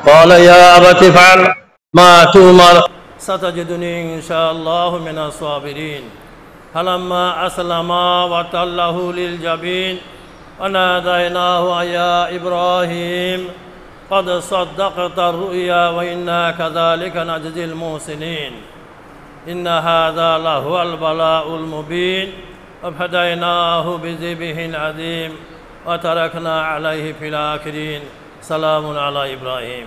قال يا أبت افعل ما تؤمر ستجدني إن شاء الله من الصابرين فلما أسلما وتله للجبين وناديناه يا إبراهيم قد صدقت الرؤيا وإنا كذلك نجزي المحسنين إن هذا لهو البلاء المبين وفديناه بذبح عظيم وتركنا عليه في الآخرين سلام على إبراهيم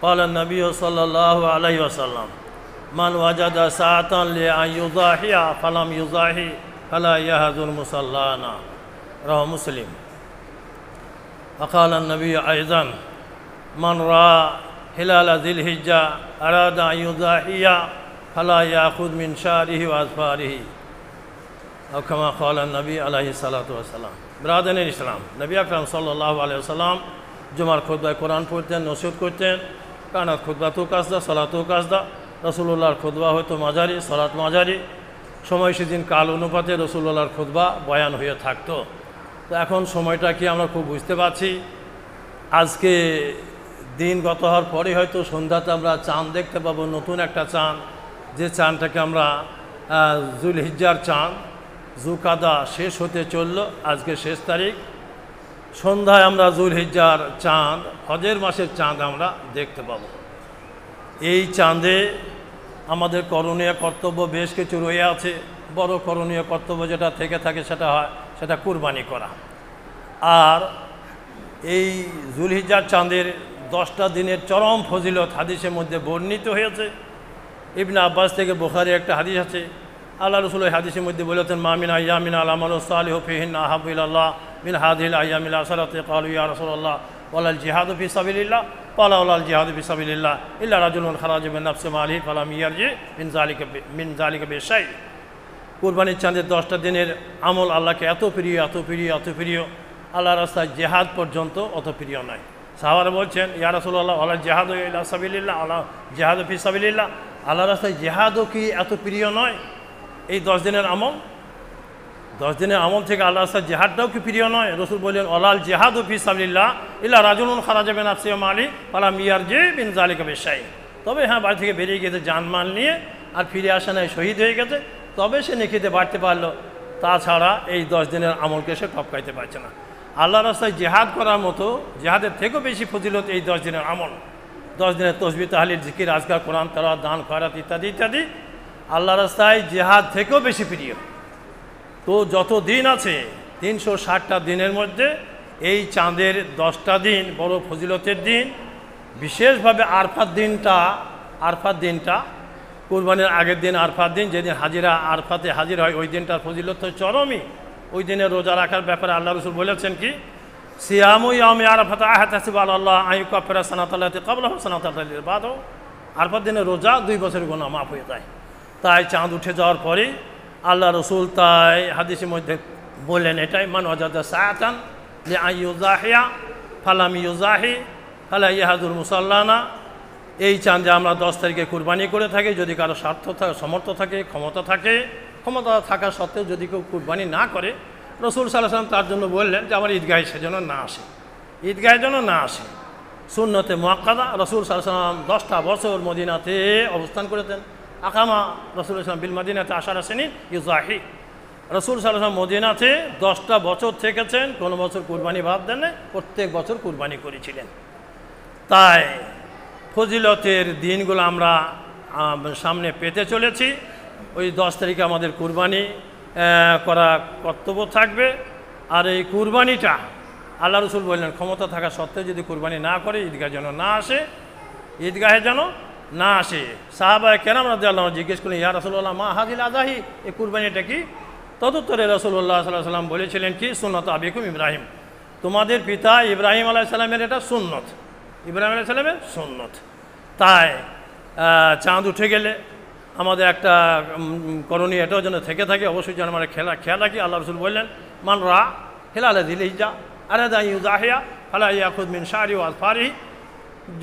قال النبي صلى الله عليه وسلم من وجد ساعة لأن يضاحي فلم يضاحي فلا يهدر مصلانا رواه مسلم وقال النبي أيضا من رأى هلال ذي الحجة أراد أن يضاحي فلا يأخذ من شعره وأظفاره أو كما قال النبي عليه الصلاة والسلام برادر الإسلام নবী আকরাম সাল্লাল্লাহু আলাইহি ওয়াসাল্লাম জুমার খুতবায় কোরআন পড়তেন, নসিহত করতেন। কানাত খুতবাতু কাজদা, সালাতু কাজদা। রাসূলুল্লাহর খুতবা হয়তো মাঝারি, সালাত মাঝারি। সময় সেদিন কাল অনুপাতে রাসূলুল্লাহর খুতবা বয়ান হয়ে থাকতো। তো এখন সময়টা কি আমরা খুব বুঝতে পারছি। আজকে দিন গত হওয়ার পরে হয়তো সন্ধ্যাতে আমরা চাঁদ দেখতে পাবো, নতুন একটা চাঁদ, যে চাঁদটাকে আমরা যুলহিজ্জার চাঁদ, জুকাদা শেষ হতে চলল, আজকে শেষ তারিখ। সন্ধ্যায় আমরা যুলহিজ্জার চাঁদ, হজের মাসের চাঁদ আমরা দেখতে পাব। এই চাঁদে আমাদের করণীয় কর্তব্য বেশ কিছু রয়ে আছে। বড় করণীয় কর্তব্য যেটা থেকে থাকে সেটা কুরবানি করা। আর এই যুলহিজ্জার চাঁদের 10টা দিনের চরম ফজিলত হাদিসের মধ্যে বর্ণিত হয়েছে। ইবনে আব্বাস থেকে বুখারী একটা হাদিস আছে। আল্লাহ রাসূল এই হাদিসের মধ্যে বলেছেন, মা মিন আইয়ামিন আল আমালু সালিহু ফিহিন্না আহাব্বু ইলাল্লাহ মিন হাযিহিল আইয়ামিল আশরাতি। ক্বালু ইয়া রাসূলুল্লাহ ওয়ালাল জিহাদু ফি সাবিলিল্লাহ। ক্বালা ওয়ালাল জিহাদু ফি সাবিলিল্লাহ ইল্লা রাজুলুন খারাজা বিন নাফসি মালিহি ফালাম ইয়ারজি মিন যালিকা বিশাই। কুরবানির চাঁদের 10টা দিনের আমল আল্লাহকে এত প্রিয়, এত প্রিয়, এত প্রিয়, আল্লাহ রাস্তায় জিহাদ পর্যন্ত অত প্রিয় নয়। সাহাবারা বলছেন, ইয়া রাসূলুল্লাহ ওয়ালাল জিহাদু ইলা সাবিলিল্লাহ, আল্লাহ জিহাদু ফি সাবিলিল্লাহ, আল্লাহ রাস্তায় জিহাদও কি এত প্রিয় নয়? এই 10 দিনের আমল, 10 দিনের আমল থেকে আল্লাহ রাস্তায় জিহাদটাও কি প্রিয় নয়? রাসূল বললেন, ওয়ালাল জিহাদু ফি সাবিলিল্লাহ ইল্লা রাজুলুন খারাজা বিন নাফসি ওয়া মালি ফালাম ইয়ারজি মিন যালিকা বিশাই। তবে হ্যাঁ, বাড়ি থেকে বেরিয়ে গেছে জানমাল নিয়ে আর ফিরে আসে নাই, শহীদ হয়ে গেছে, তবে সে নেকিতে বাড়তে পারলো। তাছাড়া এই 10 দিনের আমলকে সে টপকাইতে পারছে না। আল্লাহ রাস্তায় জিহাদ করার মতো, জিহাদের থেকেও বেশি ফজিলত এই 10 দিনের আমল। 10 দিনের তসবিহ, তাহলিল, জিকির, আজকার, কোরআন তেলাওয়াত, দান, খয়রাত ইত্যাদি ইত্যাদি আল্লাহ রাস্তায় জিহাদ থেকেও বেশি প্রিয়। তো যত দিন আছে 360টা দিনের মধ্যে এই চাঁদের 10টা দিন বড় ফজিলতের দিন। বিশেষভাবে আরফাত দিনটা কুরবানির আগের দিন আরফাত দিন, যেদিন হাজিরা আরফাতে হাজির হয়, ওই দিনটার ফজিলত তো চরমই। ওই দিনে রোজা রাখার ব্যাপারে আল্লাহ রাসূল বলেছেন কি, সিয়ামু ইয়াউমি আরাফাত আহতাসিবু আলাল্লাহ আন ইউকাফিরা সানাতাল্লাতি ক্বাবলাহু সানাতাল্লাতি বাদাহু। আরফাত দিনে রোজা 2 বছরের গুনাহ মাফ হয়ে যায়। তাই চাঁদ উঠে যাওয়ার পরেই আল্লাহ রসুল তাই হাদিসের মধ্যে বললেন এটাই, মান ওয়াজাদা সাআতান লিআন ইউযাহিয়া ফালাম ইউযাহি ফালা ইয়াহদুর মুসাল্লানা। এই চাঁদে আমরা 10 তারিখে কুরবানি করে থাকি। যদি কারো সমর্থ থাকে, ক্ষমতা থাকা সত্ত্বেও যদি কেউ কুরবানি না করে, রসুল সাল্লাল্লাহু আলাইহি ওয়াসাল্লাম তার জন্য বললেন যে আমার ঈদগাহে সেজন্য না আসে, ঈদগাহের জন্য না আসে। সুন্নতে মুআক্কাদা। রসুল সাল্লাল্লাহু আলাইহি ওয়াসাল্লাম 10টা বছর মদিনাতে অবস্থান করেছেন। আকামা রাসূলুল্লাহ সাল্লাল্লাহু আলাইহি ওয়াসাল্লাম বিল মাদিনাতে 10 সিনিন ইউযাহি। রাসূল সাল্লাল্লাহু আলাইহি ওয়াসাল্লাম মদিনাতে 10টা বছর থেকেছেন, কোনো বছর কুরবানি বাদ দেন না, প্রত্যেক বছর কুরবানি করেছিলেন। তাই ফজিলতের দিনগুলো আমরা সামনে পেতে চলেছি। ওই 10 তারিখে আমাদের কুরবানি করা কর্তব্য থাকবে। আর এই কুরবানিটা আল্লাহ রসুল বললেন, ক্ষমতা থাকা সত্ত্বেও যদি কুরবানি না করে ঈদগাহে যেন না আসে, ঈদগাহে যেন না আসে। সাহাবায়ে কেরাম রাদিয়াল্লাহু আনহুম জিজ্ঞেস করলেন, ইয়া রাসূলুল্লাহ মা হাযিল আযাহি, এই কুরবানিটা কি? তদুত্তরে রাসূলুল্লাহ সাল্লাল্লাহু আলাইহি ওয়াসাল্লাম বলেছিলেন কি, সুন্নাত আবিকুম ইব্রাহিম, তোমাদের পিতা ইব্রাহিম আলাইহিস সালামের এটা সুন্নত, ইব্রাহিম আলাইহিস সালামের সুন্নত। তাই চাঁদ উঠে গেলে আমাদের একটা করণীয় এটাও যেন থেকে থাকে, অবশ্যই যেন আমরা খেয়াল রাখি। আল্লাহ রসুল বললেন, মান রা হিলাল যিল হিজ্জা আরাদা আন ইউযাহিয়া ফালা ইয়াখুয মিন শা'রি ওয়া আযফারিহি।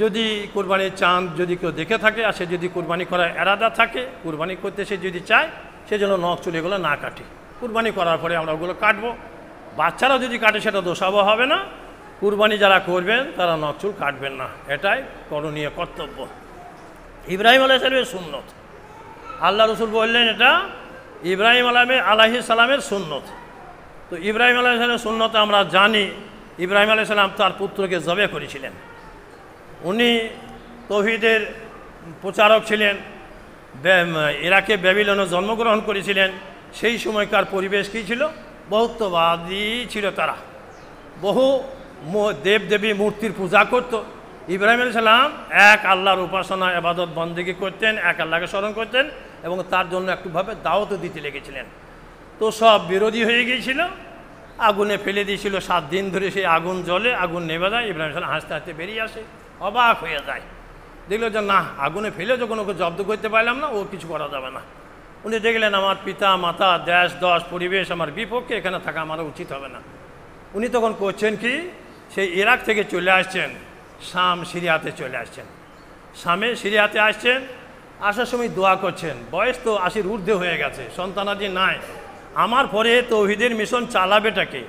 যদি কুরবানির চাঁদ যদি কেউ দেখে থাকে আর সে যদি কুরবানি করার এরাদা থাকে, কুরবানি করতে সে যদি চায়, সে যেন নখ চুল এগুলো না কাটে। কুরবানি করার পরে আমরা ওগুলো কাটবো। বাচ্চারা যদি কাটে সেটা দোষাবহ হবে না, কুরবানি যারা করবেন তারা নকচুল কাটবেন না, এটাই করণীয় কর্তব্য। ইব্রাহিম আলাইহিস সুন্নত, আল্লাহ রসুল বললেন এটা ইব্রাহিম আলাইহিস সালামের সুন্নত। তো ইব্রাহিম আলাইহিস সালামের সুন্নত আমরা জানি, ইব্রাহিম আলাইহিস সালাম তার পুত্রকে জবে করেছিলেন। উনি তৌহিদের প্রচারক ছিলেন, ইরাকে ব্যাবিলনে জন্মগ্রহণ করেছিলেন। সেই সময়কার পরিবেশ কী ছিল? বহুত্ববাদী ছিল তারা, বহু দেবদেবী মূর্তির পূজা করত। ইব্রাহিম আলাইহিস সালাম এক আল্লাহর উপাসনা ইবাদত বন্দেগী করতেন, এক আল্লাহকে স্মরণ করতেন এবং তার জন্য একটুভাবে দাওয়াতও দিতে লেগেছিলেন। তো সব বিরোধী হয়ে গিয়েছিল, আগুনে ফেলে দিয়েছিল। 7 দিন ধরে সেই আগুন জ্বলে, আগুন নেভে যায়। ইব্রাহিম আলাইহিস সালাম হাসতে হাসতে বেরিয়ে আসে, অবাক হয়ে যায়, দেখলো যে না, আগুনে ফেলে যখন ওকে জব্দ করতে পারলাম না, ও কিছু করা যাবে না। উনি দেখলেন আমার পিতা মাতা দেশ দশ পরিবেশ আমার বিপক্ষে, এখানে থাকা আমার উচিত হবে না। উনি তখন করছেন কি, সেই ইরাক থেকে চলে আসছেন, শাম সিরিয়াতে চলে আসছেন। শামে সিরিয়াতে আসছেন, আসার সময় দোয়া করছেন। বয়স তো 80-র ঊর্ধ্বে হয়ে গেছে, সন্তানাদি নাই। আমার পরে তৌহিদের মিশন চালাবেটাকে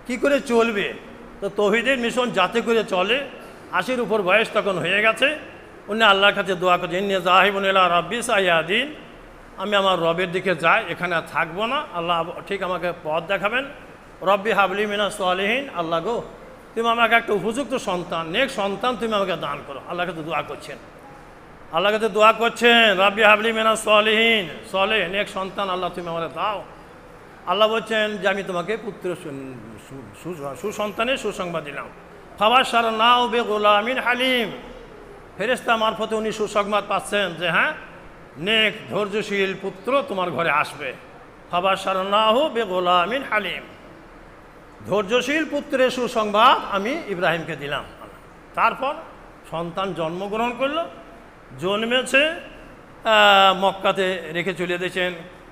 কি করে চলবে? তো তৌহিদের মিশন যাতে করে চলে, 80-র উপর বয়স তখন হয়ে গেছে। উনি আল্লাহর কাছে দোয়া করছেন, ইন্নী যাহিবুন ইলা রাব্বি সায়াদিন, আমি আমার রবের দিকে যাই, এখানে আর থাকবো না। আল্লাহ ঠিক আমাকে পথ দেখাবেন। রব্বি হাবলি মিনাস সালিহিন, আল্লাহ গো তুমি আমাকে একটা উপযুক্ত সন্তান, নেক সন্তান তুমি আমাকে দান করো। আল্লাহর কাছে দোয়া করছেন, আল্লাহর কাছে দোয়া করছেন, রব্বি হাবলি মিনাস সালিহিন, সালেহ নেক সন্তান আল্লাহ তুমি আমাকে দাও। আল্লাহ বলছেন যে আমি তোমাকে পুত্র সুসন্তানের সুসংবাদ দিলাম। ফাবাশশারনাহু বিগুলামিন হালিম, ফেরেশতা মারফতে উনি সুসংবাদ পাচ্ছেন যে হ্যাঁ, নেক ধৈর্যশীল পুত্র তোমার ঘরে আসবে। ফাবাশশারনাহু বিগুলামিন হালিম, ধৈর্যশীল পুত্রের সুসংবাদ আমি ইব্রাহিমকে দিলাম। তারপর সন্তান জন্মগ্রহণ করলো, জন্মেছে, মক্কাতে রেখে চলে দিয়েছেন।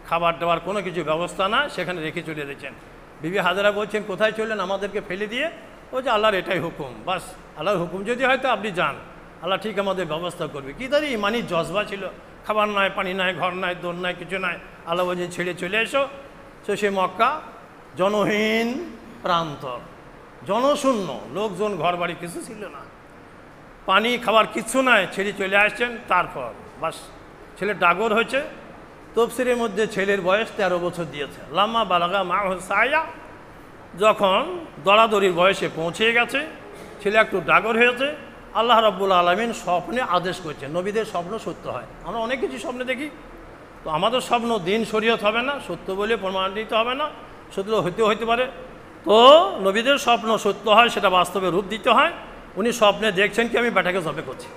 খাবার দাবার কোনো কিছু ব্যবস্থা না, সেখানে রেখে চলে দিয়েছেন। বিবি হাজেরা বলছেন কোথায় চললেন আমাদেরকে ফেলে দিয়ে? ও যে আল্লাহর এটাই হুকুম, বাস আল্লাহর হুকুম যদি হয় তো আপনি যান, আল্লাহ ঠিক আমাদের ব্যবস্থা করবে। কি তার ইমানি জজবা ছিল, খাবার নাই, পানি নাই, ঘর নাই, দোর নাই, কিছু নাই। আল্লাহ বলছেন ছেড়ে চলে এসো। তো সে মক্কা জনহীন প্রান্তর, জনশূন্য, লোকজন ঘর বাড়ি কিছু ছিল না, পানি খাবার কিচ্ছু নাই, ছেড়ে চলে আসছেন। তারপর বাস ছেলে ডাগর হয়েছে। তফসিরের মধ্যে ছেলের বয়স 13 বছর দিয়েছে। লাম্মা বালাগা মাহু সায়া, যখন দড়াদড়ির বয়সে পৌঁছে গেছে, ছেলে একটু ডাগর হয়েছে। আল্লাহ রাব্বুল আলামিন স্বপ্নে আদেশ করছেন, নবীদের স্বপ্ন সত্য হয়। আমরা অনেক কিছু স্বপ্নে দেখি, তো আমাদের স্বপ্ন দিন শরীয়ত হবে না, সত্য বলে প্রমাণিত হবে না, সত্য হইতে পারে। তো নবীদের স্বপ্ন সত্য হয়, সেটা বাস্তবে রূপ দিতে হয়। উনি স্বপ্নে দেখছেন কি আমি বেটাকে জবে করছি।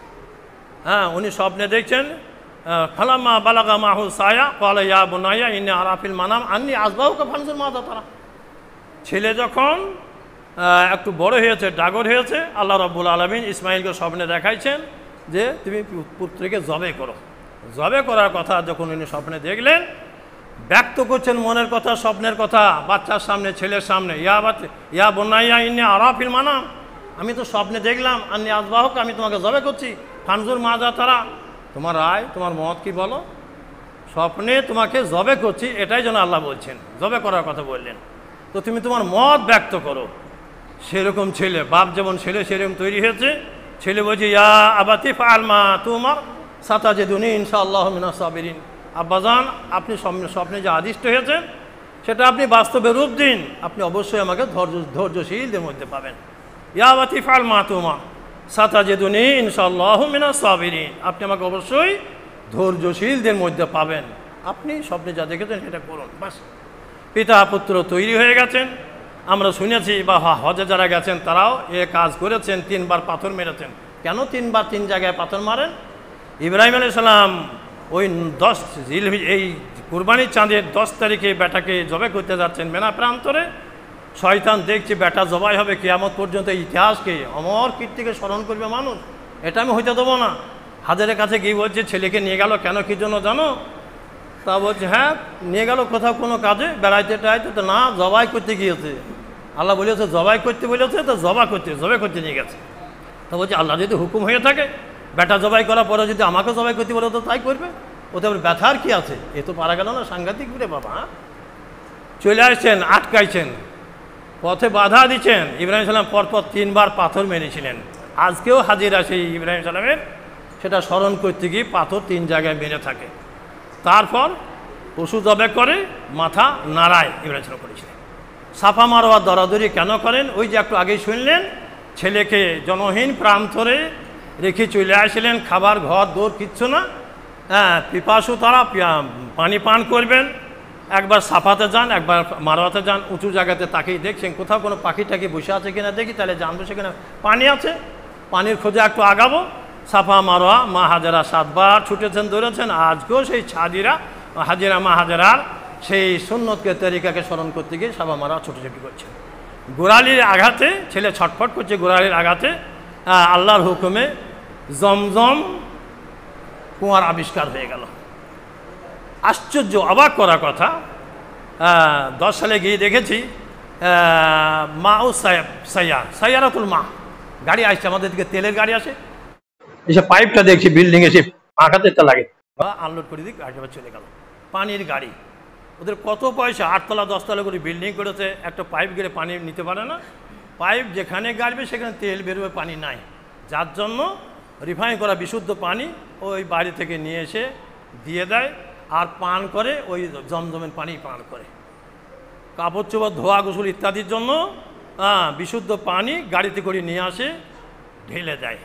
হ্যাঁ, উনি স্বপ্নে দেখছেন, ফালাম্মা বালাগা মাহু সায়া ক্বালা ইয়া বুনাইয়া ইন্নী আরা ফিল মানাম আন্নী আযবাহুকা ফানজুর মাযা তারা। ছেলে যখন একটু বড় হয়েছে, ডাগর হয়েছে, আল্লাহ রাব্বুল আলামিন ইসমাইলকে স্বপ্নে দেখাইছেন যে তুমি পুত্রকে জবে করো। জবে করার কথা যখন উনি স্বপ্নে দেখলেন, ব্যক্ত করছেন মনের কথা, স্বপ্নের কথা বাচ্চার সামনে, ছেলের সামনে। ইয়া বুনাইয়া ইন্নী আরা ফিল মানাম, আমি তো স্বপ্নে দেখলাম, আন্নী আযবাহুকা, আমি তোমাকে জবে করছি। ফানজুর মাযা তারা, তোমার রায়, তোমার মত কি বলো? স্বপ্নে তোমাকে জবে করছি, এটাই যেন আল্লাহ বলছেন, জবে করার কথা বললেন। তো তুমি তোমার মত ব্যক্ত করো। সেরকম ছেলে, বাপ যেমন ছেলে সেরকম তৈরি হয়েছে। ছেলে বলছে ইয়া আবাতি ফাআল মা তুমার সাতাজিদুনি ইনশাআল্লাহু মিনাস সাবিরিন। আব্বাজান, আপনি স্বপ্নে যে আদিষ্ট হয়েছেন সেটা আপনি বাস্তবে রূপ দিন, আপনি অবশ্যই আমাকে ধৈর্যশীলদের মধ্যে পাবেন। ইয়া আবাতি ফাআল মা তুমার সাতাজিদুনি ইনশাআল্লাহু মিনাস সাবিরিন, আপনি আমাকে অবশ্যই ধৈর্যশীলদের মধ্যে পাবেন। আপনি স্বপ্নে যা দেখেছেন সেটা করুন, বাস। পিতা পুত্র তৈরি হয়ে গেছেন। আমরা শুনেছি বা হজে যারা গেছেন তারাও এ কাজ করেছেন, 3 বার পাথর মেরেছেন। কেন 3 বার 3 জায়গায় পাথর মারেন? ইব্রাহিম আলাইহিস সালাম ওই 10 এই কুরবানির চাঁদের 10 তারিখে বেটাকে জবাই করতে যাচ্ছেন মেনা প্রান্তরে। শয়তান দেখছে বেটা জবাই হবে, কিয়ামত পর্যন্ত ইতিহাসকে, অমর কীর্তিকে স্মরণ করবে মানুষ, এটা আমি হইতে দেবো না। হাজারের কাছে গিয়ে বলছে ছেলেকে নিয়ে গেল কেন, কী জন্য জানো? তা বলছে হ্যাঁ নিয়ে গেল কোথাও কোনো কাজে, বেড়াইতে টাইতে। তো না, জবাই করতে গিয়েছে। আল্লাহ বলেছে জবাই করতে বলেছে, তো জবাই করতে নিয়ে গেছে। তা বলছে আল্লাহ যদি হুকুম হয়ে থাকে, বেটা জবাই করার পরে যদি আমাকে জবাই করতে বলে তো তাই করবে, ওতে আবার ব্যথার কী আছে? এ তো পারা গেল না, সাংঘাতিক রে বাবা। চলে আসছেন, আটকাইছেন। পথে বাধা দিচ্ছেন। ইব্রাহিম সালাম পরপর 3 বার পাথর মেরেছিলেন। আজকেও হাজিরা সেই ইব্রাহিম সালামের, সেটা স্মরণ করতে গিয়ে পাথর 3 জায়গায় মেরে থাকে। তারপর পশু জবে করে মাথা নাড়ায় ইব্রাহিম সালাম করেছিলেন। সাফা মারোয়া দরাদরি কেন করেন? ওই যে একটু আগেই শুনলেন, ছেলেকে জনহীন প্রান্তরে রেখে চলে আসলেন, খাবার ঘর দৌড় কিচ্ছু না, হ্যাঁ, পিপাসু তারা পানি পান করবেন। একবার সাফাতে যান, একবার মারোয়াতে যান, উঁচু জায়গাতে তাকেই দেখছেন কোথাও কোনো পাখি টাকি বসে আছে কিনা দেখি, তাহলে জানবো সেখানে পানি আছে, পানির খোঁজে একটু আগাবো। সাফা মারোয়া মা হাজেরা 7 বার ছুটেছেন, দৌড়েছেন। আজকেও সেই হাজিরা মা হাজেরার সেই সুন্নতকে তরিকাকে স্মরণ করতে গিয়ে সাফা মারোয়া ছুটোছুটি করছেন। গোড়ালির আঘাতে ছেলে ছটফট করছে, গোড়ালির আঘাতে আল্লাহর হুকুমে জমজম কুয়ার আবিষ্কার হয়ে গেল। আশ্চর্য, অবাক করা কথা, 10 সালে গিয়ে দেখেছি মা ও সাইয়ারাতুল মা গাড়ি আসছে, আমাদের দিকে তেলের গাড়ি আসে, এসে পাইপটা দেখছি বিল্ডিং এসে আঘাতে লাগে, আনলোড করে দিক একেবারে চলে গেল। পানির গাড়ি, ওদের কত পয়সা, 8 তলা 10 তলা করে বিল্ডিং করেছে, একটা পাইপ গেলে পানি নিতে পারে না। পাইপ যেখানে গাড়বে সেখানে তেল বেরোবে, পানি নাই, যার জন্য রিফাইন করা বিশুদ্ধ পানি ওই বাড়ি থেকে নিয়ে এসে দিয়ে দেয়, আর পান করে ওই জমজমের পানি পান করে। কাপড় চোপড় ধোয়া গোসল ইত্যাদির জন্য বিশুদ্ধ পানি গাড়িতে করে নিয়ে আসে, ঢেলে দেয়।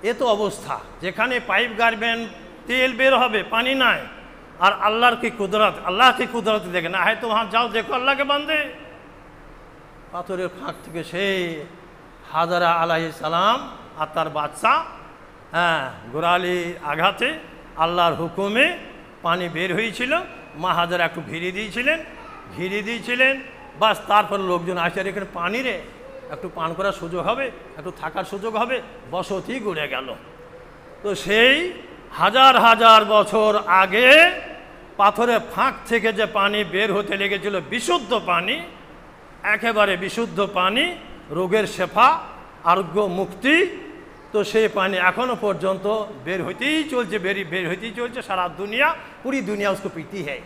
এ তো অবস্থা, যেখানে পাইপ গাড়বেন তেল বের হবে, পানি নাই। আর আল্লাহর কি কুদরত, আল্লাহ কি কুদরত দেখে না, হয়তো वहाँ যাও দেখো আল্লাহকে বান্ধে। পাথরের ফাঁক থেকে সেই হাজারা আলাইহিস সালাম আর তার বাচ্চা, গোড়ালি আঘাতে আল্লাহর হুকুমে পানি বের হয়েছিল। মা হাজারা একটু ঘিরে দিয়েছিলেন, বাস। তারপর লোকজন আসে, এখানে পানি রে, একটু পান করার সুযোগ হবে, একটু থাকার সুযোগ হবে, বসতি গড়ে গেল। তো সেই হাজার হাজার বছর আগে পাথরের ফাঁক থেকে যে পানি বের হতে লেগেছিল, বিশুদ্ধ পানি, একেবারে বিশুদ্ধ পানি, রোগের শেফা, আরোগ্য, মুক্তি, তো সেই পানি এখনো পর্যন্ত বের হইতেই চলছে। সারা দুনিয়া, पूरी दुनिया उसको पीती है,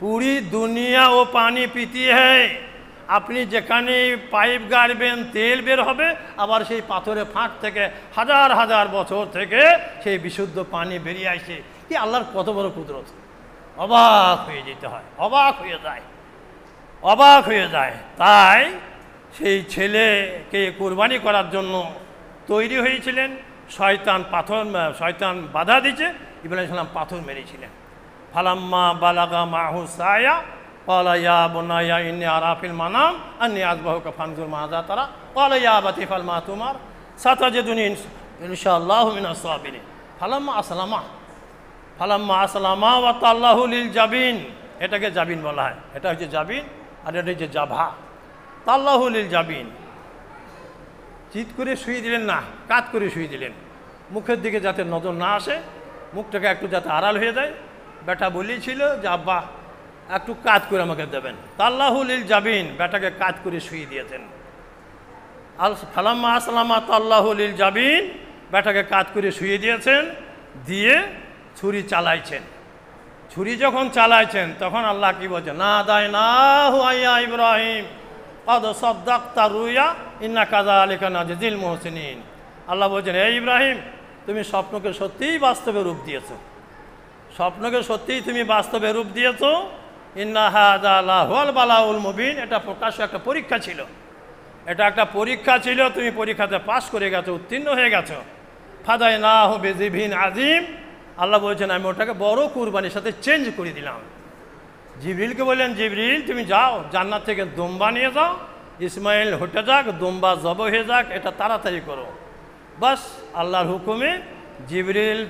पूरी दुनिया वो पानी पीती है। আপনি যেখানে পাইপ গাড়বেন তেল বের হবে, আবার সেই পাথরের ফাঁক থেকে হাজার হাজার বছর থেকে সেই বিশুদ্ধ পানি বেরিয়ে আসে। কি আল্লাহর কত বড় কুদরত! অবাক হয়ে যেতে হয়, অবাক হয়ে যায়। তাই সেই ছেলেকে কোরবানি করার জন্য তৈরি হয়েছিলেন। শয়তান বাধা দিচ্ছে, ইব্রাহিম সালাম পাথর মেরেছিলেন। ফালাম্মা বালাগা মাহু সায়া ক্বালা ইয়া বুনাইয়া ইন্নী আরা ফিল মানাম আন্নী আযবাহুকা ফানজুর মাযা তারা ক্বালা ইয়া আবাতি ফাল মা তুমার সাতাজিদুনি ইনশাআল্লাহু মিনাস সাবিরিন। ফালাম্মা আসলামা ওয়া তাল্লাহু লিল জাবিন, এটাকে জাবিন বলা হয়, এটা হচ্ছে জাবিন, আর এটা হচ্ছে জাভা। তাল্লাহু লিল জাবিন, চিৎ করে শুয়ে দিলেন না, কাত করে শুয়ে দিলেন, মুখের দিকে যাতে নজর না আসে, মুখটাকে একটু যাতে আড়াল হয়ে যায়। বেটা বলেছিল যে আব্বা একটু কাত করে আমাকে দেবেন, তাল্লাহু লিল জাবিন, বেটাকে কাত করে শুয়ে দিয়েছেন। ফালাম্মা আসলামা তাল্লাহু লিল জাবিন, বেটাকে কাত করে শুয়ে দিয়েছেন, দিয়ে ছুরি চালাইছেন। ছুরি যখন চালাইছেন তখন আল্লাহ কি বলছেন, না দায় না হুয়া ইব্রাহিম কদ সাদ্দাকতা রুয়া ইন্না কাযালিকা নাজজিল মুহসিনিন। আল্লাহ বলছেন, হে ইব্রাহিম, তুমি স্বপ্নকে সত্যিই বাস্তবে রূপ দিয়েছো, স্বপ্নকে সত্যিই তুমি বাস্তবে রূপ দিয়েছো। ইন্না হাযা লাহুল বালাউল মুবিন, এটা প্রকাশ্য একটা পরীক্ষা ছিল, তুমি পরীক্ষাতে পাশ করে গেছো, উত্তীর্ণ হয়ে গেছো। ফাদাইনাহু বিযিবহিন আযীম, আল্লাহ বলছেন আমি ওটাকে বড় কুরবানির সাথে চেঞ্জ করে দিলাম। জিবরিলকে বললেন, জিবরিল তুমি যাও, জান্নাত থেকে দুম্বা নিয়ে যাও, ইসমাইল হটে যাক, দুম্বা জব হয়ে যাক, এটা তাড়াতাড়ি করো। বাস আল্লাহর হুকুমে জিবরিল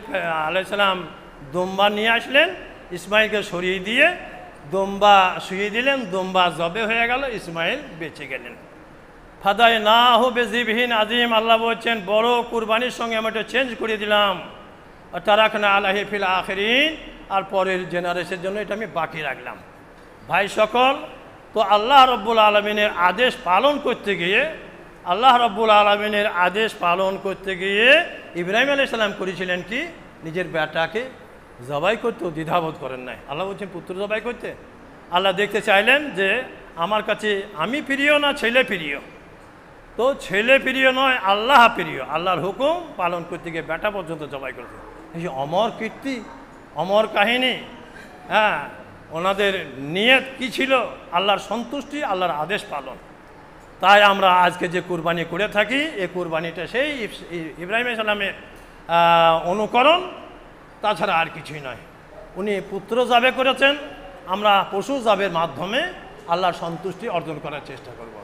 আলাইহিস সালাম দুম্বা নিয়ে আসলেন, ইসমাইলকে সরিয়ে দিয়ে দুম্বা শুয়ে দিলেন, দুম্বা জবে হয়ে গেল, ইসমাইল বেঁচে গেলেন। ফাদাইনাহু বিযিবহিন আযীম, আল্লাহ বলছেন বড় কুরবানির সঙ্গে আমি এটা চেঞ্জ করে দিলাম। তারাকনা আলাইহি ফিল আখিরিন, আর পরের জেনারেশনের জন্য এটা আমি বাকি রাখলাম। ভাই সকল, তো আল্লাহ রব্বুল আলমিনের আদেশ পালন করতে গিয়ে ইব্রাহিম আলাইহিস সালাম করেছিলেন কি, নিজের বেটাকে জবাই করতে দ্বিধাবোধ করেন নাই। আল্লাহ বলছেন পুত্র জবাই করতে, আল্লাহ দেখতে চাইলেন যে আমার কাছে আমি প্রিয় না ছেলে প্রিয়? তো ছেলে প্রিয় নয়, আল্লাহ প্রিয়। আল্লাহর হুকুম পালন করতে গিয়ে বেটা পর্যন্ত জবাই করবে। এই অমর কীর্তি, অমর কাহিনী। হ্যাঁ, ওনাদের নিয়ত কি ছিল? আল্লাহর সন্তুষ্টি, আল্লাহর আদেশ পালন। তাই আমরা আজকে যে কুরবানি করে থাকি, এই কুরবানিটা সেই ইব্রাহিম আলাইহিস সালামের অনুকরণ, তাছাড়া আর কিছুই নয়। উনি পুত্র জাবে করেছেন, আমরা পশু জাবের মাধ্যমে আল্লাহর সন্তুষ্টি অর্জন করার চেষ্টা করব।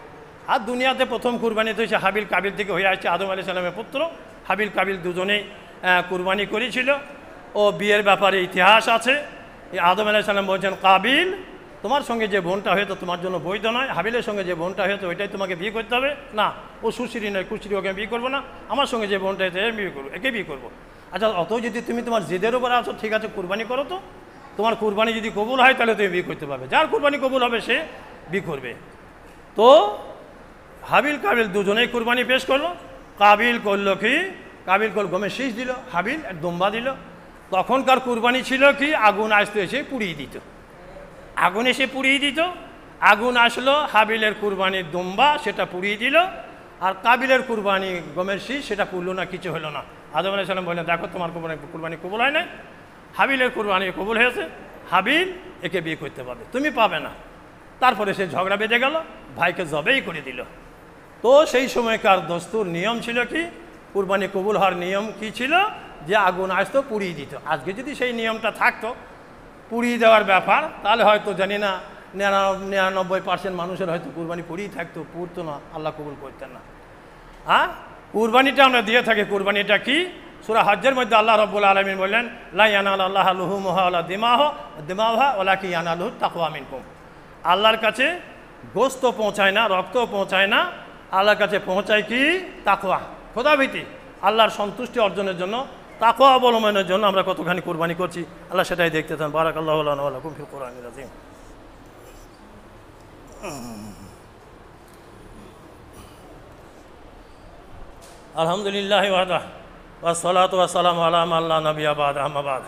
আর দুনিয়াতে প্রথম কুরবানি তো হয়েছে হাবিল কাবিল থেকে হয়ে আসছে। আদম আলাইহিস সালামের পুত্র হাবিল কাবিল দুজনেই কুরবানি করেছিল। ও বিয়ের ব্যাপারে ইতিহাস আছে। এই আদম আলাইহিস সালাম বলছেন, কাবিল তোমার সঙ্গে যে বোনটা হয়তো তোমার জন্য বৈধ নয়, হাবিলের সঙ্গে যে বোনটা হয়তো ওইটাই তোমাকে বিয়ে করতে হবে। না, ও সুশ্রী নয়, কুশ্রী, ওকে বিয়ে করবো না। আমার সঙ্গে যে বোনটা হয়তো বিয়ে করবো, একে বিয়ে করবো। আচ্ছা, অত যদি তুমি তোমার জেদের উপর আছো, ঠিক আছে কুরবানি করো। তো তোমার কুরবানি যদি কবুল হয় তাহলে তুমি বিয়ে করতে পারবে। যার কুরবানি কবুল হবে সে বিয়ে করবে। তো হাবিল কাবিল দুজনেই কুরবানি পেশ করলো। কাবিল করলো কি? কাবিল করল গমের শীষ দিল, হাবিল এক দুম্বা দিল। তখনকার কুরবানি ছিল কি? আগুন আসতে এসে পুড়িয়ে দিত, আগুন এসে পুড়িয়ে দিত। আগুন আসলো, হাবিলের কুরবানির দুম্বা সেটা পুড়িয়ে দিল, আর কাবিলের কুরবানি গমের শীষ সেটা পুড়লো না, কিছু হলো না। আদম আলাইহিস সালাম বললেন, দেখো তোমার কুরবানি কবুল হয় না, হাবিলের কুরবানি কবুল হয়েছে, হাবিল একে বিয়ে করতে পারবে, তুমি পাবে না। তারপরে সে ঝগড়া বেঁধে গেল, ভাইকে জবেই করে দিল। তো সেই সময়কার দস্তুর নিয়ম ছিল কি? কুরবানি কবুল হওয়ার নিয়ম কি ছিল? যে আগুন আসতো পুড়িয়ে দিত। আজকে যদি সেই নিয়মটা থাকতো, পুড়িয়ে দেওয়ার ব্যাপার, তাহলে হয়তো জানি না 99% মানুষের হয়তো কুরবানি পুড়িয়ে থাকতো, পুড়তো না, আল্লাহ কবুল করতেন না। হ্যাঁ, কুরবানিটা আমরা দিয়ে থাকি। কুরবানিটা কি? সূরা হজ্জের মধ্যে আল্লাহ রাব্বুল আলামিন বললেন, লা ইয়ানালুল্লাহু লুহুমুহা ওয়ালা দিমাউহা ওয়ালাকিন ইয়ানালুহু তাকওয়া মিনকুম। আল্লাহর কাছে গোশত পৌঁছায় না, রক্ত পৌঁছায় না, আল্লাহর কাছে পৌঁছায় কি? তাকওয়া, খোদাভীতি। আল্লাহর সন্তুষ্টি অর্জনের জন্য, তাকওয়া অবলম্বনের জন্য আমরা কতখানি কুরবানি করছি, আল্লাহ সেটাই দেখতে চান। বারাকাল্লাহু লানা ওয়া লাকুম ফিল কুরআনিল আযীম। আলহামদুলিল্লাহি ওয়াহদাহু ওয়াসসালাতু ওয়াসসালামু আলা মান লা নাবিয়্যা বা'দাহু, আম্মা বা'দ।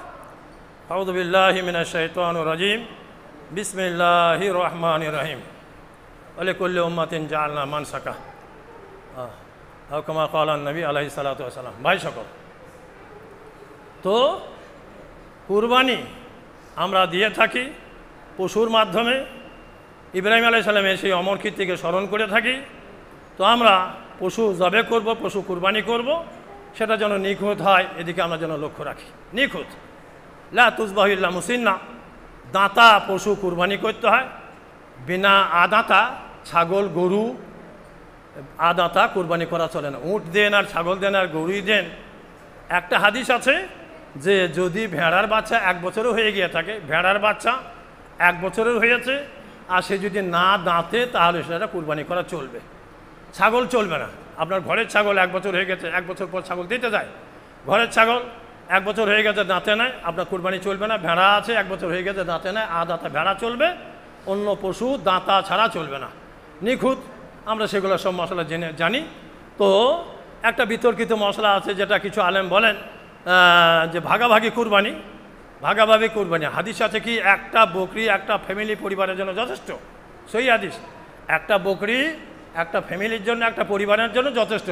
আউযু বিল্লাহি মিনাশ শাইতানির রাজীম। বিসমিল্লাহির রহমানির রহিম। ওয়া লিকুল্লি উম্মাতিন জাআলনা মানসাকা আও কামা ক্বালা নবী আলাইহিস সালাতু ওয়াস সালাম। ভাই সকল, তো কুরবানি আমরা দিয়ে থাকি পশুর মাধ্যমে। ইব্রাহিম আলাইহিস সালামের সেই অমর কীর্তিকে স্মরণ করে থাকি। তো আমরা পশু জবে করব, পশু কুরবানি করব, সেটা যেন নিখুঁত হয়, এদিকে আমরা যেন লক্ষ্য রাখি। নিখুঁত, লা তুযবাহু ইল্লা মুসিন্না, দাঁতা পশু কুরবানি করতে হয়। বিনা আদাঁতা ছাগল গরু আদাঁতা কুরবানি করা চলে না। উট দেন আর ছাগল দেন আর গরুই দেন। একটা হাদিস আছে যে যদি ভেড়ার বাচ্চা 1 বছরও হয়ে গিয়ে থাকে, ভেড়ার বাচ্চা 1 বছরের হয়েছে, আর সে যদি না দাঁতে, তাহলে সেটা কুরবানি করা চলবে। ছাগল চলবে না। আপনার ঘরের ছাগল 1 বছর হয়ে গেছে, 1 বছর পর ছাগল দিতে যায়, ঘরের ছাগল 1 বছর হয়ে গেছে দাঁতে নেয়, আপনার কুরবানি চলবে না। ভেড়া আছে 1 বছর হয়ে গেছে দাঁতে নেয়, আদাঁতা ভেড়া চলবে, অন্য পশু দাঁতা ছাড়া চলবে না। নিখুঁত আমরা সেগুলো সব মশলা জানি। তো একটা বিতর্কিত মশলা আছে, যেটা কিছু আলেম বলেন যে ভাগাভাগি কুরবানি। ভাগাভাগি কুরবানি হাদিস আছে কি? একটা বকরি একটা ফ্যামিলি পরিবারের জন্য যথেষ্ট। সেই হাদিস, একটা বকরি একটা ফ্যামিলির জন্য, একটা পরিবারের জন্য যথেষ্ট।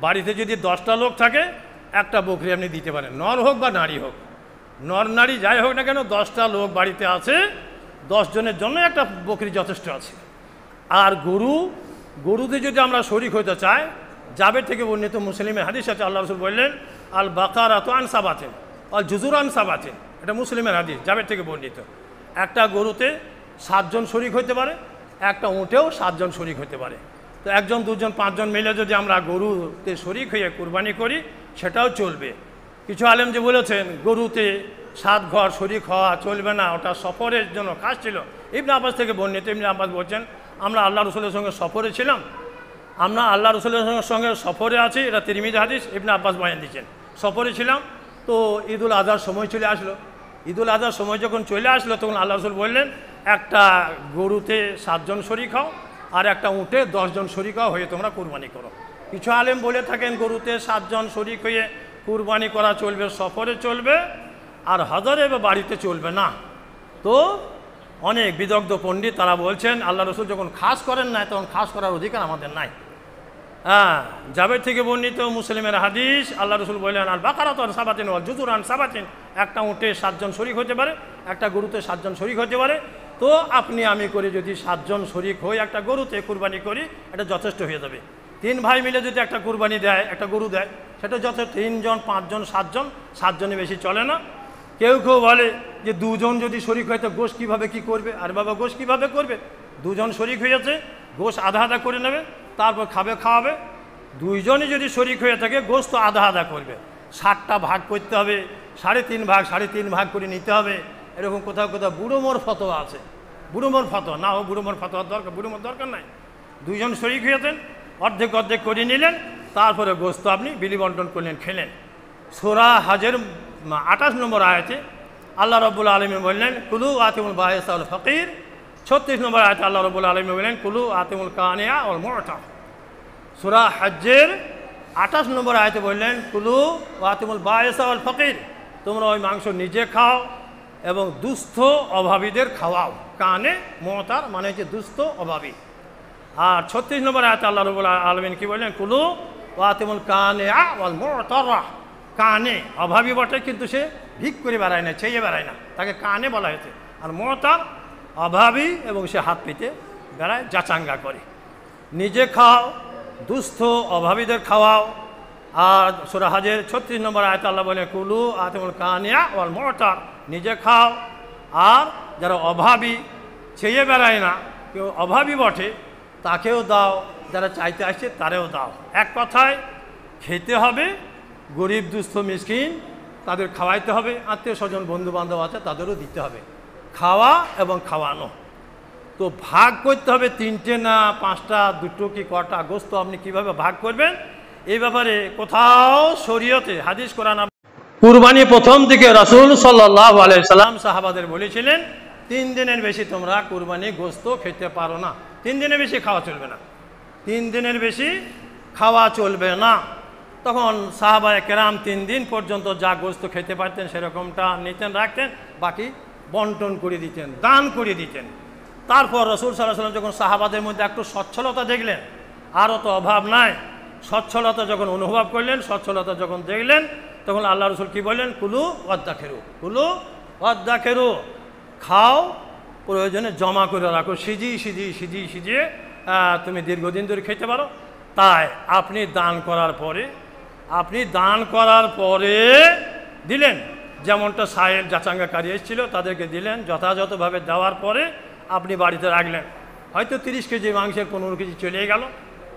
বাড়িতে যদি 10টা লোক থাকে, একটা বকরি আপনি দিতে পারেন, নর হোক বা নারী হোক, নর নারী যাই হোক না কেন, 10টা লোক বাড়িতে আছে, 10 জনের জন্য একটা বকরি যথেষ্ট আছে। আর গরুতে যদি আমরা শরীক হইতে চাই, জাবের থেকে বর্ণিত মুসলিমের হাদিস আছে, আল্লাহ রাসূল বললেন, আল বাকারাতু আন সাবাতিন আল জুজুর আন সাবাতিন। এটা মুসলিমের হাদিস, জাবের থেকে বর্ণিত। একটা গরুতে 7 জন শরীক হইতে পারে, একটা উটেও 7 জন শরীক হইতে পারে। তো 1 জন 2 জন 5 জন মিলে যদি আমরা গরুতে শরীক হয়ে কুরবানি করি, সেটাও চলবে। কিছু আলেম যে বলেছেন গরুতে 7 ঘর শরীক হওয়া চলবে না, ওটা সফরের জন্য কাজ ছিল। ইবনে আব্বাস থেকে বর্ণিত, ইবনে আব্বাস বলছেন, আমরা আল্লাহ রসুলের সঙ্গে সফরে ছিলাম, আমরা আল্লাহ রসুলের সঙ্গে সফরে আছি, এটা তিরমিজি হাদিস, ইবনে আব্বাস বয়ান দিচ্ছেন। সফরে ছিলাম, তো ঈদুল আজহার সময় চলে আসলো। ঈদুল আজহার সময় যখন চলে আসলো, তখন আল্লাহ রসুল বললেন, একটা গরুতে 7 জন শরীক হও, আর একটা উটে 10 জন শরীক হয়ে তোমরা কুরবানি করো। কিছু আলেম বলে থাকেন গরুতে 7 জন শরীক হয়ে কুরবানি করা চলবে, সফরে চলবে, আর হজরে বা বাড়িতে চলবে না। তো অনেক বিদগ্ধ পণ্ডিত তারা বলছেন আল্লাহ রসুল যখন খাস করেন নাই তখন খাস করার অধিকার আমাদের নাই। হ্যাঁ, জাবের থেকে বর্ণিত মুসলিমের হাদিস, আল্লাহ রসুল বললেন আল বাকারাত আন সাবাতিন ওয়াল জুজুর আন সাবাতিন, একটা উটে 7 জন শরিক হতে পারে, একটা গরুতে 7 জন শরিক হতে পারে। তো আপনি আমি করে যদি 7 জন শরিক হয়ে একটা গরুতে কুরবানি করি, এটা যথেষ্ট হয়ে যাবে। 3 ভাই মিলে যদি একটা কুরবানি দেয়, একটা গরু দেয়, সেটা যথেষ্ট। 3 জন 5 জন 7 জন, 7 জনের বেশি চলে না। কেউ কেউ বলে যে 2 জন যদি শরিক হয় তো গোশ কীভাবে কী করবে? আর বাবা, গোশ কীভাবে করবে? 2 জন শরিক হয়েছে, গোশ আধা আধা করে নেবে, তারপর খাওয়াবে। 2 জনই যদি শরিক হয়ে থাকে, গোশ তো আধা আধা করবে। 7টা ভাগ করতে হবে, 3.5 ভাগ করে নিতে হবে। এরকম কোথাও কোথাও বুড়োমোর ফতোয়া আছে। বুড়োমোর ফতোয়া না, বুড়োমোর ফতোয়ার দরকার, বুড়োমোর দরকার নাই। 2 জন শরিক হয়েছেন, অর্ধেক অর্ধেক করে নিলেন, তারপরে গোস্ত আপনি বিলি বন্টন করলেন, খেলেন। সূরা হজের 28 নম্বর আয়াতে আল্লাহ রাব্বুল আলামিন বললেন কুলু আতিমুল বায়িস ওয়াল ফাকির। 36 নম্বর আয়াতে আল্লাহ রাব্বুল আলামিন বললেন কুলু আতিমুল কানিয়া ওয়াল মু'তার। সূরা হজ্জের 28 নম্বর আয়াতে বললেন কুলু আতিমুল বায়িস ওয়াল ফাকির, তোমরা ওই মাংস নিজে খাও এবং দুস্থ অভাবীদের খাওয়াও। কানে মু'তার মানে হচ্ছে দুস্থ অভাবী। আর 36 নম্বর আয়াতে আল্লাহ রাব্বুল আলামিন কি বললেন কুলু আতিমুল কানিয়া ওয়াল মু'তার। কানে অভাবী বটে, কিন্তু সে ভিক করে বেড়ায় না, চেয়ে বেড়ায় না, তাকে কানে বলা হয়েছে। আর মু'তার অভাবী এবং সে হাত পেতে বেড়ায়, যাচাঙ্গা করে। নিজে খাও, দুস্থ অভাবীদের খাওয়াও। আর সূরা হজের 36 নম্বর আয়াতে আল্লাহ বলে কুলু আতিমুল কানিয়া ওয়াল মু'তার, নিজে খাও আর যারা অভাবী, চেয়ে বেড়ায় না, কেউ অভাবী বটে, তাকেও দাও, যারা চাইতে আসছে তারেও দাও। এক কথায় খেতে হবে, গরিব দুস্থ মিসকিন তাদের খাওয়াইতে হবে, আত্মীয় স্বজন বন্ধু বান্ধব আছে তাদেরও দিতে হবে। খাওয়া এবং খাওয়ানো। তো ভাগ করতে হবে 3টে না 5টা, 2টো কি কটা গোস্ত আপনি কিভাবে ভাগ করবেন, এই ব্যাপারে কোথাও শরীয়তে হাদিস কোরআন। কুরবানি প্রথম দিকে রাসূল সাল্লাল্লাহু আলাইহি সাল্লাম সাহাবাদের বলেছিলেন 3 দিনের বেশি তোমরা কুরবানি গোস্ত খেতে পারো না। 3 দিনের বেশি খাওয়া চলবে না, 3 দিনের বেশি খাওয়া চলবে না। তখন সাহাবায়ে কেরাম 3 দিন পর্যন্ত যা গোস্ত খেতে পারতেন সেরকমটা নিতেন, রাখতেন, বাকি বন্টন করে দিতেন, দান করে দিতেন। তারপর রাসূল সাল্লাল্লাহু আলাইহি ওয়াসাল্লাম যখন সাহাবাদের মধ্যে একটু সচ্ছলতা দেখলেন, আরও তো অভাব নাই, সচ্ছলতা যখন অনুভব করলেন, সচ্ছলতা যখন দেখলেন, তখন আল্লাহ রসুল কী বললেন কুলু ওয়াদ্দাখিরু, কুলু ওয়াদ্দাখিরু, খাও, প্রয়োজনে জমা করে রাখো, সিজিয়ে তুমি দীর্ঘদিন ধরে খেতে পারো। তাই আপনি দান করার পরে দিলেন, যেমনটা সাহেল যাচাঙ্গাকারী এসেছিল তাদেরকে দিলেন, যথাযথভাবে দেওয়ার পরে আপনি বাড়িতে রাখলেন। হয়তো 30 কেজি মাংসের 15 কেজি চলে গেল,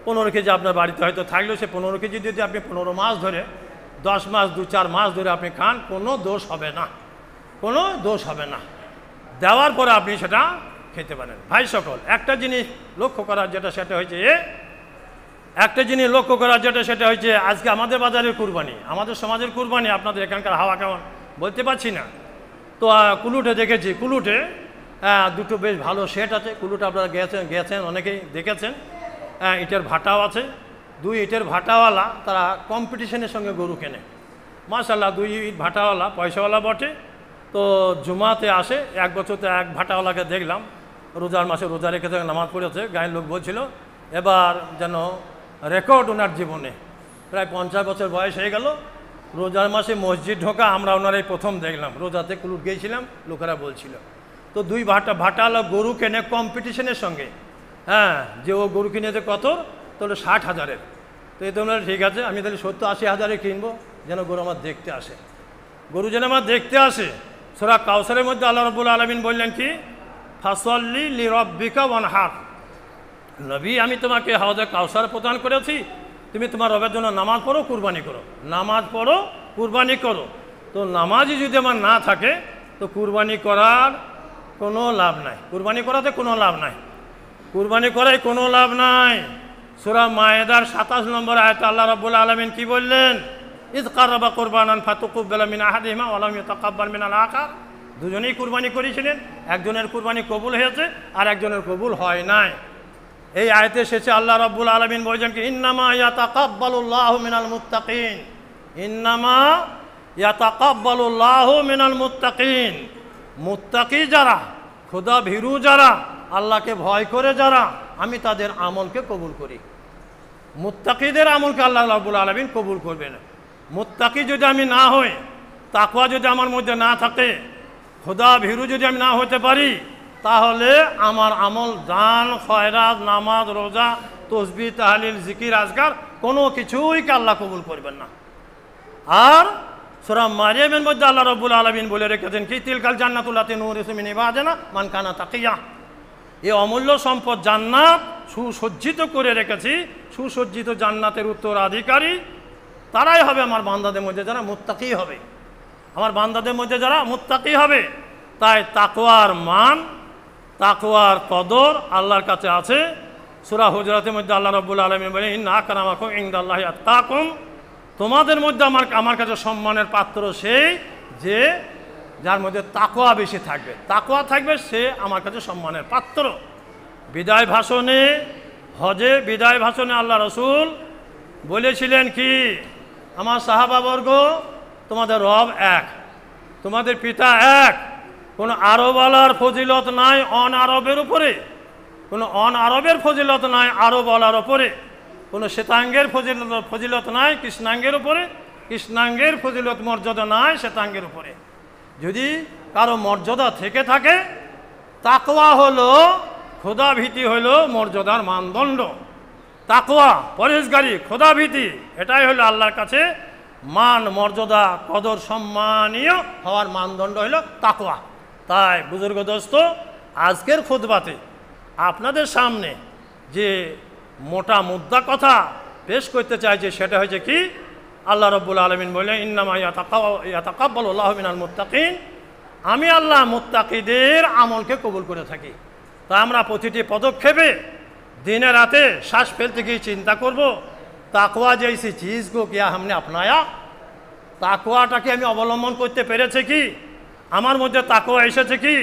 15 কেজি আপনার বাড়িতে হয়তো থাকলেও সে 15 কেজি যদি আপনি 15 মাস ধরে, 10 মাস 2-4 মাস ধরে আপনি খান, কোনো দোষ হবে না, দেওয়ার পরে আপনি সেটা খেতে পারেন। ভাই সকল, একটা জিনিস লক্ষ্য করার যেটা সেটা হচ্ছে আজকে আমাদের বাজারের কুরবানি, আমাদের সমাজের কুরবানি, আপনাদের এখানকার হাওয়া কেমন বলতে পারছি না। তো কুলুটে দেখেছি, কুলুটে 2টো বেশ ভালো সেট আছে। কুলুটে আপনারা গেছেন অনেকেই দেখেছেন। ইটের ভাটাও আছে, 2 ইটের ভাটাওয়ালা, তারা কম্পিটিশনের সঙ্গে গরু কেনে। মাশাআল্লাহ, 2 ইট ভাটাওয়ালা পয়সাওয়ালা বটে। তো জুমাতে আসে, 1 বছর তো এক ভাটাওয়ালাকে দেখলাম, রোজার মাসে রোজা রেখে নামাজ পড়েছে। গায়ের লোক বলছিল এবার যেন রেকর্ড ওনার জীবনে, প্রায় 50 বছর বয়স হয়ে গেল, রোজার মাসে মসজিদ ঢোকা আমরা ওনারাই প্রথম দেখলাম। রোজাতে কুলুট গিয়েছিলাম, লোকেরা বলছিল। তো 2 ভাটাওয়ালা গরু কেনে কম্পিটিশনের সঙ্গে। যে ও গরু কিনেছে কত, তাহলে 60,000-এর। তো এই তোমরা ঠিক আছে, আমি তাহলে 70-80 হাজারে কিনবো, যেন গরু আমার দেখতে আসে। সূরা কাউসারের মধ্যে আল্লাহ রাব্বুল আলামিন বললেন কি, ফাসল্লি লিরাব্বিকা ওয়ানহার, নবী আমি তোমাকে হাউজে কাউসার প্রদান করেছি, তুমি তোমার রবের জন্য নামাজ পড়ো, কুরবানি করো। তো নামাজই যদি আমার না থাকে তো কুরবানি করার কোনো লাভ নাই, কুরবানি করাতে কোনো লাভ নাই। সূরা মায়েদার 27 নম্বর আয়াতে আল্লাহ রাব্বুল আলামিন কি বললেন, ইয কারাবা কুরবানান ফাতুকুব্বালা মিন আহাদিহিমা ওয়া লাম ইউতাকাব্বাল মিনাল আখার। দুজনেই কুরবানি করেছিলেন, একজনের কুরবানি কবুল হয়েছে আর একজনের কবুল হয় নাই। এই আয়াতে শেষে আল্লাহ রাব্বুল আলামিন বলেছেন কি, ইন্নামা ইয়াতাকাব্বালুল্লাহু মিনাল মুত্তাকিন, মুত্তাকি যারা, খোদা ভীরু যারা, আল্লাহকে ভয় করে যারা, আমি তাদের আমলকে কবুল করি। মুত্তাকিদের আমলকে আল্লাহ রাব্বুল আলামিন কবুল করবে না। মুত্তাকি যদি আমি না হই, তাকওয়া যদি আমার মধ্যে না থাকে, খোদা ভীরু যদি আমি না হতে পারি, তাহলে আমার আমল দান, খয়রাত, নামাজ, রোজা, তসবিহ, তাহলিল, জিকির, আজকার কোনো কিছুই আল্লাহ কবুল করবেন না। আর সূরা মারিয়ামের মধ্যে আল্লাহ রাব্বুল আলামিন বলে রেখেছেন কি, তিলকাল জান্নাতুল্লাতি নূরিসু মিন ইবাদিনা মান কানা তাকিয়া। এই অমূল্য সম্পদ জান্নাত সুসজ্জিত করে রেখেছি, সুসজ্জিত জান্নাতের উত্তরাধিকারী তারাই হবে আমার বান্দাদের মধ্যে যারা মুত্তাকি হবে, আমার বান্দাদের মধ্যে যারা মুত্তাকি হবে। তাই তাকওয়ার মান, তাকওয়ার কদর আল্লাহর কাছে আছে। সূরা হুজুরাতের মধ্যে আল্লাহ রাব্বুল আলামিন বলেন, ইন্না আকরামাকুম ইনদাল্লাহি আতকাকুম, তোমাদের মধ্যে আমার কাছে সম্মানের পাত্র সেই যে যার মধ্যে তাকওয়া বেশি থাকবে। তাকওয়া থাকবে সে আমার কাছে সম্মানের পাত্র। বিদায় ভাষণে, হজে বিদায় ভাষণে আল্লাহ রসুল বলেছিলেন কি, আমার সাহাবাবর্গ, তোমাদের রব এক, তোমাদের পিতা এক, কোনো আরবওয়ালার ফজিলত নাই অন আরবের উপরে, কোনো অন আরবের ফজিলত নাই আরবওয়ালার উপরে, কোনো শ্বেতাঙ্গের ফজিলত নাই কৃষ্ণাঙ্গের উপরে, কৃষ্ণাঙ্গের ফজিলত মর্যাদা নাই শ্বেতাঙ্গের উপরে। যদি কারো মর্যাদা থেকে থাকে, তাকওয়া হলো, খোদাভীতি হলো মর্যাদার মানদণ্ড। তাকওয়া, পরেশগারি, খোদাভীতি, এটাই হলো আল্লাহর কাছে মান, মর্যাদা, কদর, সম্মানীয় হওয়ার মানদণ্ড হলো তাকওয়া। তাই বুজুর্গ দোস্ত, আজকের খুতবাতে আপনাদের সামনে যে মোটা মুদ্রা কথা পেশ করতে চাইছে সেটা হয়েছে কি, আল্লাহ রাব্বুল আলামিন বলেন, ইন্নামা ইয়াতাকাব্বালুল্লাহু মিনাল মুত্তাকিন, আমি আল্লাহ মুত্তাকিদের আমলকে কবুল করে থাকি। তা আমরা প্রতিটি পদক্ষেপে দিনে রাতে শ্বাস ফেলতে গিয়ে চিন্তা করব, তাকওয়া জৈসি চিজ কো কিয়া हमने अपनाया, তাকওয়াটাকে আমি অবলম্বন করতে পেরেছি কি, আমার মধ্যে তাকওয়া এসেছে কি,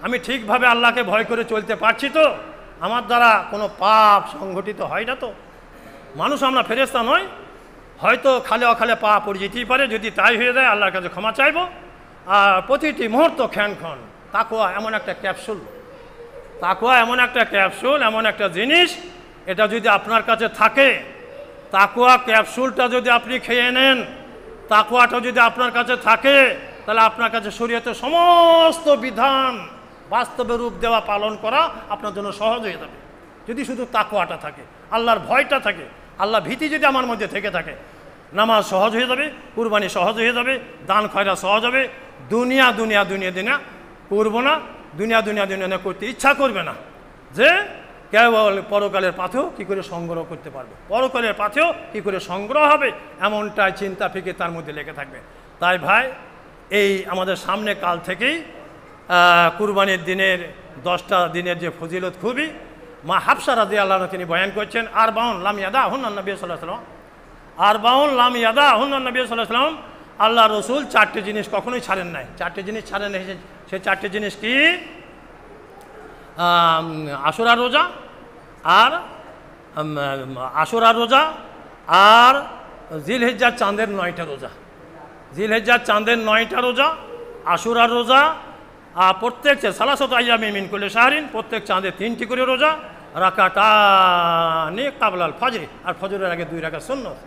আমি ঠিকভাবে আল্লাহকে ভয় করে চলতে পারছি তো, আমার দ্বারা কোনো পাপ সংঘটিত হয় না তো। মানুষ আমরা ফেরেশতা নয়, হয়তো খালে অখালে পাপ পড়ে যেতেই পারে। যদি তাই হয়ে যায় আল্লাহর কাছে ক্ষমা চাইব। আর প্রতিটি মুহূর্ত ক্ষণ তাকওয়া এমন একটা ক্যাপসুল, তাকওয়া এমন একটা ক্যাপসুল, এমন একটা জিনিস, এটা যদি আপনার কাছে থাকে, তাকওয়া ক্যাপসুলটা যদি আপনি খেয়ে নেন, তাকওয়াটা যদি আপনার কাছে থাকে, তাহলে আপনার কাছে শরীয়তের সমস্ত বিধান বাস্তবে রূপ দেওয়া, পালন করা আপনার জন্য সহজ হয়ে যাবে। যদি শুধু তাকওয়াটা থাকে, আল্লাহর ভয়টা থাকে, আল্লাহ ভীতি যদি আমার মধ্যে থেকে থাকে, নামাজ সহজ হয়ে যাবে, কুরবানি সহজ হয়ে যাবে, দান খয়রা সহজ হবে। দুনিয়া করবো না, দুনিয়া করতে ইচ্ছা করবে না, যে কেবল পরকালের পাথেও কী করে সংগ্রহ করতে পারবে, পরকালের পাথেও কী করে সংগ্রহ হবে, এমনটাই চিন্তা ফিকির তার মধ্যে লেগে থাকবে। তাই ভাই, এই আমাদের সামনে কাল থেকেই কুরবানির দিনের 10টা দিনের যে ফজিলত খুবই, মা হাফসা রাদিয়াল্লাহু আনহা তিনি বয়ান করছেন, আরবাউন লাম ইয়াদাহুন্না নবী সাল্লাল্লাহু আলাইহি ওয়াসাল্লাম, আরবাউন লাম ইয়াদাহুন্না নবী সাল্লাল্লাহু আলাইহি ওয়াসাল্লাম, আল্লাহ রসুল 4টে জিনিস কখনোই ছাড়েন নাই। 4টে জিনিস ছাড়েন নাই, সে 4টে জিনিস কি, আশুরা রোজা, আর আশুরা রোজা, আর জিলহিজ্জার চাঁদের 9টা রোজা, জিলহিজ্জার চাঁদের 9টা রোজা, আশুরা রোজা, আর প্রত্যেক সালাসাতু আইয়ামিন মিন কুল্লি শাহরিন, প্রত্যেক চাঁদে 3টি করে রোজা, রাকাতানি কাবলাল ফজর, আর ফজরের আগে 2 রাকাত সুন্নত।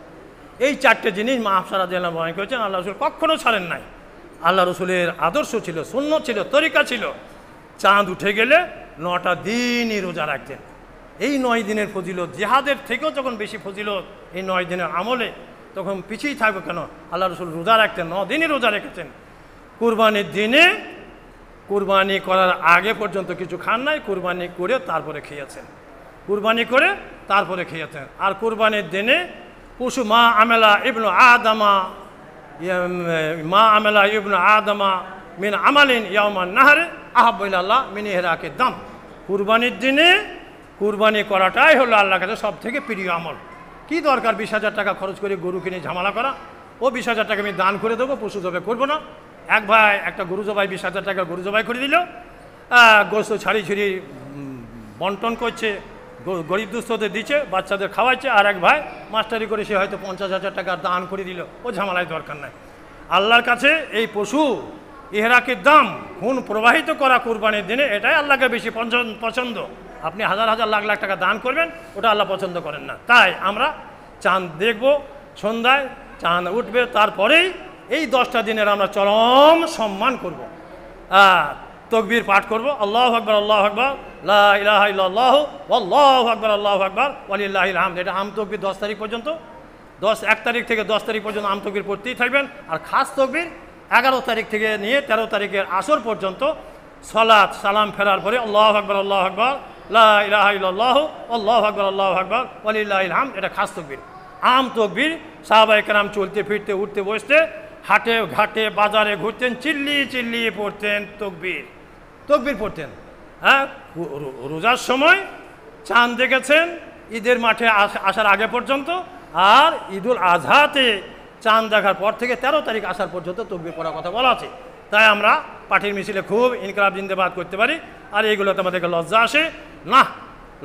এই 4টে জিনিস মা হাফসা রাদিয়াল্লাহু আনহা বয়ান করেছেন, আল্লাহ রসুল কখনো ছাড়েন নাই। আল্লাহ রসুলের আদর্শ ছিল, সুন্নত ছিল, তরিকা ছিল, চাঁদ উঠে গেলে 9টা দিনই রোজা রাখতেন। এই 9 দিনের ফজিলত জিহাদের থেকেও যখন বেশি ফজিলত এই 9 দিনের আমলে, তখন পিছিয়ে থাকবে কেন? আল্লাহ রসুল রোজা রাখতেন, 9 দিনই রোজা রেখেছেন। কুরবানির দিনে, কুরবানি করার আগে পর্যন্ত কিছু খান নাই, কুরবানি করে তারপরে খেয়েছেন, কুরবানি করে তারপরে খেয়েছেন। আর কুরবানির দিনে পশু মা আমেলা ইবনু আদমা মিন আমালিন ইয়াউমান নাহরে আহাব্বু ইলাল্লাহ মিন ইহরাকিদ দাম। কুরবানির দিনে কুরবানি করাটাই হলো আল্লাহর কাছে সব থেকে প্রিয় আমল। কি দরকার 20,000 টাকা খরচ করে গরু কিনে ঝামেলা করা? ও 20,000 টাকা আমি দান করে দেবো, পশু জবাই করবো না। এক ভাই একটা গরু জবাই 20,000 টাকা গরু জবাই করে দিল, গোস্ত ছাড়ি বন্টন করছে, গরিব দুস্থদের দিচ্ছে, বাচ্চাদের খাওয়াচ্ছে। আর এক ভাই মাস্টারি করে সে হয়তো 50,000 টাকা দান করে দিল, ও ঝামেলায় দরকার নাই। আল্লাহর কাছে এই পশু ইহরাকির দাম, খুন প্রবাহিত করা কুরবানির দিনে, এটাই আল্লাহকে বেশি পছন্দ। আপনি হাজার হাজার লাখ লাখ টাকা দান করবেন, ওটা আল্লাহ পছন্দ করেন না। তাই আমরা চাঁদ দেখব, সন্ধ্যায় চাঁদ উঠবে, তারপরেই এই 10টা দিনের আমরা চরম সম্মান করব। তকবীর পাঠ করব, আল্লাহু আকবার আল্লাহু আকবার লা ইলাহা ইল্লাল্লাহু আল্লাহু আকবার আল্লাহু আকবার ওয়ালিল্লাহিল হামদ। এটা আম তকবীর 10 তারিখ পর্যন্ত, 1 তারিখ থেকে 10 তারিখ পর্যন্ত আম তকবীর পড়তেই থাকবেন। আর খাস তকবীর 11 তারিখ থেকে নিয়ে 13 তারিখের আসর পর্যন্ত সালাত সালাম ফেরার পরে আল্লাহু আকবার আল্লাহু আকবার লা ইলাহা ইল্লাল্লাহু আল্লাহু আকবার আল্লাহু আকবার ওয়ালিল্লাহিল হামদ, এটা খাস তকবীর। আম তকবীর সাহাবায়ে কেরাম চলতে ফিরতে উঠতে বসতে হাটে ঘাটে বাজারে ঘুরতেন, চিল্লিয়ে চিল্লিয়ে পড়তেন তকবীর পড়তেন। হ্যাঁ, রোজার সময় চাঁদ দেখেছেন ঈদের মাঠে আসার আগে পর্যন্ত, আর ঈদুল আজহাতে চাঁদ দেখার পর থেকে 13 তারিখ আসার পর্যন্ত তকবীর পড়ার কথা বলা আছে। তাই আমরা পার্টির মিছিলে খুব ইনকলাব জিন্দাবাদ করতে পারি, আর এইগুলোতে আমাদেরকে লজ্জা আসে না।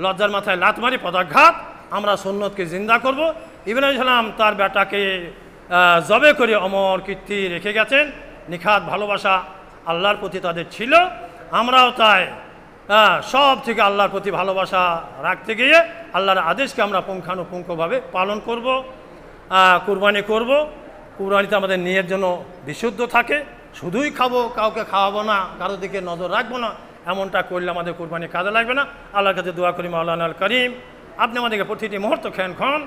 লজ্জার মাথায় লাত মারি, পদাঘাত। আমরা সুন্নতকে জিন্দা করব। ইব্রাহিম সালাম তার বেটাকে জবে করে অমর কীর্তি রেখে গেছেন। নিখাত ভালোবাসা আল্লাহর প্রতি তাদের ছিল। আমরাও তাই সব থেকে আল্লাহর প্রতি ভালোবাসা রাখতে গিয়ে আল্লাহর আদেশকে আমরা পুঙ্খানুপুঙ্খভাবে পালন করব, কুরবানি করব। কুরবানিতে আমাদের নিয়ের জন্য বিশুদ্ধ থাকে, শুধুই খাবো, কাউকে খাওয়াবো না, কারোর দিকে নজর রাখবো না, এমনটা করলে আমাদের কুরবানি কাজে লাগবে না। আল্লাহর কাছে দোয়া করি, মাওলানা আল করিম আপনি আমাদেরকে প্রতিটি মুহূর্ত ক্ষণ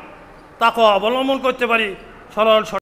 তাকওয়া অবলম্বন করতে পারি, সরল